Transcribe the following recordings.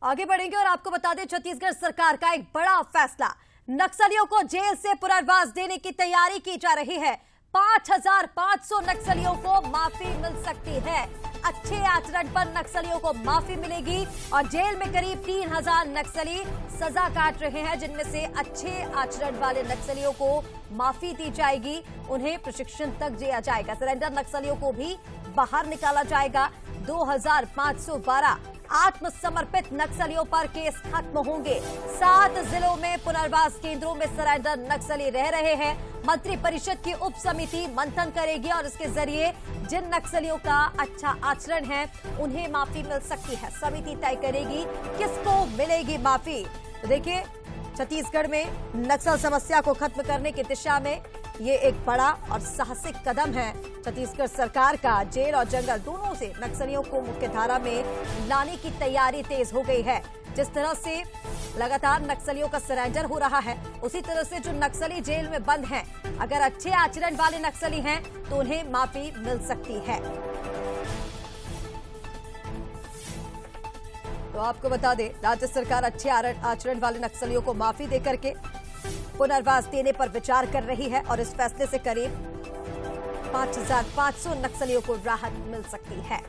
आगे बढ़ेंगे और आपको बता दें छत्तीसगढ़ सरकार का एक बड़ा फैसला, नक्सलियों को जेल से पुनर्वास देने की तैयारी की जा रही है। 5,500 नक्सलियों को माफी मिल सकती है। अच्छे आचरण पर नक्सलियों को माफी मिलेगी और जेल में करीब 3,000 नक्सली सजा काट रहे हैं, जिनमें से अच्छे आचरण वाले नक्सलियों को माफी दी जाएगी। उन्हें प्रशिक्षण तक दिया जाएगा। सरेंडर नक्सलियों को भी बाहर निकाला जाएगा। 2,512 आत्मसमर्पित नक्सलियों पर केस खत्म होंगे। 7 जिलों में पुनर्वास केंद्रों में सरेंडर नक्सली रह रहे हैं। मंत्री परिषद की उप समिति मंथन करेगी और इसके जरिए जिन नक्सलियों का अच्छा आचरण है उन्हें माफी मिल सकती है। समिति तय करेगी किसको मिलेगी माफी। देखिए, छत्तीसगढ़ में नक्सल समस्या को खत्म करने की दिशा में ये एक बड़ा और साहसिक कदम है छत्तीसगढ़ सरकार का। जेल और जंगल दोनों से नक्सलियों को मुख्यधारा में लाने की तैयारी तेज हो गई है। जिस तरह से लगातार नक्सलियों का सरेंडर हो रहा है, उसी तरह से जो नक्सली जेल में बंद हैं, अगर अच्छे आचरण वाले नक्सली हैं तो उन्हें माफी मिल सकती है। तो आपको बता दें, राज्य सरकार अच्छे आचरण वाले नक्सलियों को माफी देकर के पुनर्वास देने पर विचार कर रही है और इस फैसले से करीब 5,500 नक्सलियों को राहत मिल सकती है।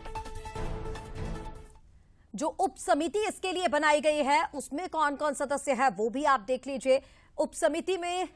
जो उप समिति इसके लिए बनाई गई है उसमें कौन कौन सदस्य है वो भी आप देख लीजिए। उप समिति में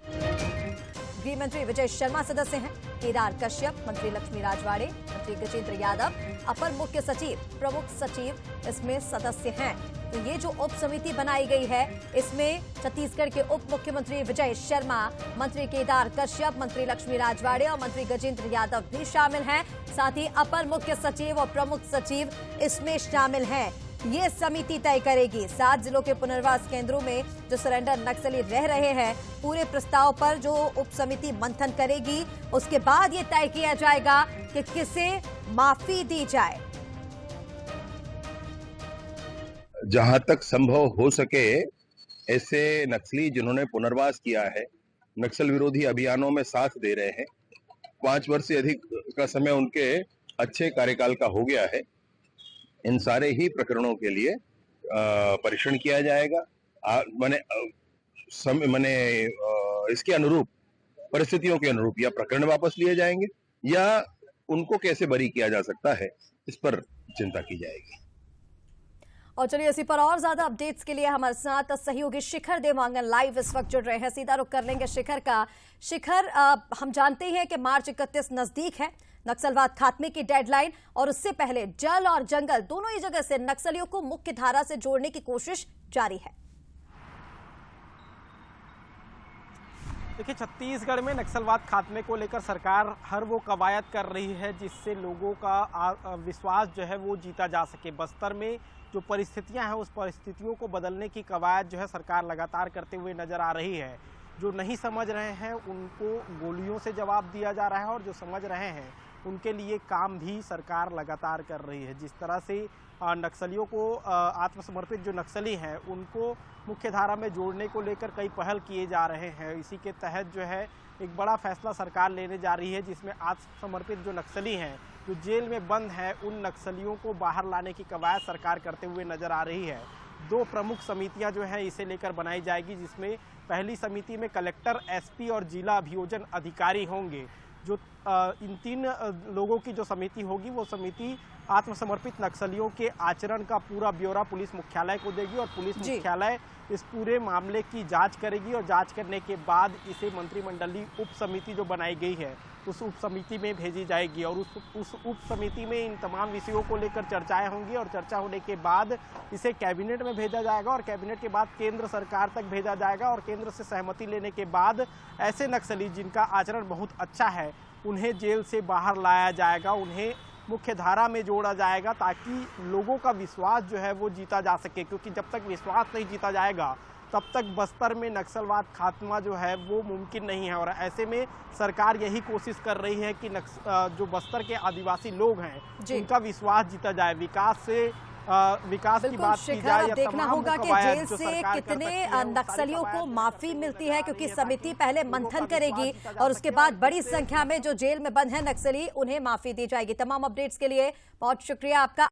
गृह मंत्री विजय शर्मा सदस्य हैं, केदार कश्यप, मंत्री लक्ष्मी राजवाड़े, मंत्री गजेंद्र यादव, अपर मुख्य सचिव, प्रमुख सचिव इसमें सदस्य हैं। तो ये जो उप समिति बनाई गई है इसमें छत्तीसगढ़ के उप मुख्यमंत्री विजय शर्मा, मंत्री केदार कश्यप, मंत्री लक्ष्मी राजवाड़े और मंत्री गजेंद्र यादव भी शामिल हैं। साथ ही अपर मुख्य सचिव और प्रमुख सचिव इसमें शामिल हैं। ये समिति तय करेगी 7 जिलों के पुनर्वास केंद्रों में जो सरेंडर नक्सली रह रहे हैं, पूरे प्रस्ताव पर जो उप समिति मंथन करेगी। उसके बाद ये तय किया जाएगा कि किसे माफी दी जाए। जहां तक संभव हो सके ऐसे नक्सली जिन्होंने पुनर्वास किया है, नक्सल विरोधी अभियानों में साथ दे रहे हैं, 5 वर्ष से अधिक का समय उनके अच्छे कार्यकाल का हो गया है, इन सारे ही प्रकरणों के लिए परीक्षण किया जाएगा। इसके अनुरूप, परिस्थितियों के अनुरूप या प्रकरण वापस लिए जाएंगे या उनको कैसे बरी किया जा सकता है, इस पर चिंता की जाएगी। और चलिए, इसी पर और ज्यादा अपडेट्स के लिए हमारे साथ सहयोगी शिखर देवांगन लाइव इस वक्त जुड़ रहे हैं। सीधा रुख कर लेंगे शिखर का। शिखर, हम जानते हैं कि मार्च 31 नजदीक है, नक्सलवाद खात्मे की डेडलाइन, और उससे पहले जल और जंगल दोनों ही जगह से नक्सलियों को मुख्य धारा से जोड़ने की कोशिश जारी है। देखिए, छत्तीसगढ़ में नक्सलवाद खात्मे को लेकर सरकार हर वो कवायद कर रही है जिससे लोगों का विश्वास जो है वो जीता जा सके। बस्तर में जो परिस्थितियां हैं उस परिस्थितियों को बदलने की कवायद जो है सरकार लगातार करते हुए नजर आ रही है। जो नहीं समझ रहे हैं उनको गोलियों से जवाब दिया जा रहा है और जो समझ रहे हैं उनके लिए काम भी सरकार लगातार कर रही है। जिस तरह से नक्सलियों को आत्मसमर्पित जो नक्सली हैं उनको मुख्यधारा में जोड़ने को लेकर कई पहल किए जा रहे हैं। इसी के तहत जो है एक बड़ा फैसला सरकार लेने जा रही है जिसमें आत्मसमर्पित जो नक्सली हैं, जो जेल में बंद हैं, उन नक्सलियों को बाहर लाने की कवायद सरकार करते हुए नजर आ रही है। 2 प्रमुख समितियां जो हैं इसे लेकर बनाई जाएगी, जिसमें पहली समिति में कलेक्टर, एसपी और जिला अभियोजन अधिकारी होंगे। जो इन 3 लोगों की जो समिति होगी वो समिति आत्मसमर्पित नक्सलियों के आचरण का पूरा ब्यौरा पुलिस मुख्यालय को देगी और पुलिस मुख्यालय इस पूरे मामले की जांच करेगी और जांच करने के बाद इसे मंत्रिमंडलीय उप समिति जो बनाई गई है उस उप समिति में भेजी जाएगी और उस उप समिति में इन तमाम विषयों को लेकर चर्चाएं होंगी और चर्चा होने के बाद इसे कैबिनेट में भेजा जाएगा और कैबिनेट के बाद केंद्र सरकार तक भेजा जाएगा और केंद्र से सहमति लेने के बाद ऐसे नक्सली जिनका आचरण बहुत अच्छा है उन्हें जेल से बाहर लाया जाएगा, उन्हें मुख्य धारा में जोड़ा जाएगा ताकि लोगों का विश्वास जो है वो जीता जा सके। क्योंकि जब तक विश्वास नहीं जीता जाएगा तब तक बस्तर में नक्सलवाद खात्मा जो है वो मुमकिन नहीं है। और ऐसे में सरकार यही कोशिश कर रही है कि जो बस्तर के आदिवासी लोग हैं उनका विश्वास जीता जाए। विकास की बात की जाए, अब देखना होगा कि जेल से कितने नक्सलियों को माफी मिलती है, क्योंकि समिति पहले मंथन करेगी और उसके बाद बड़ी संख्या में जो जेल में बंद है नक्सली उन्हें माफी दी जाएगी। तमाम अपडेट्स के लिए बहुत शुक्रिया आपका।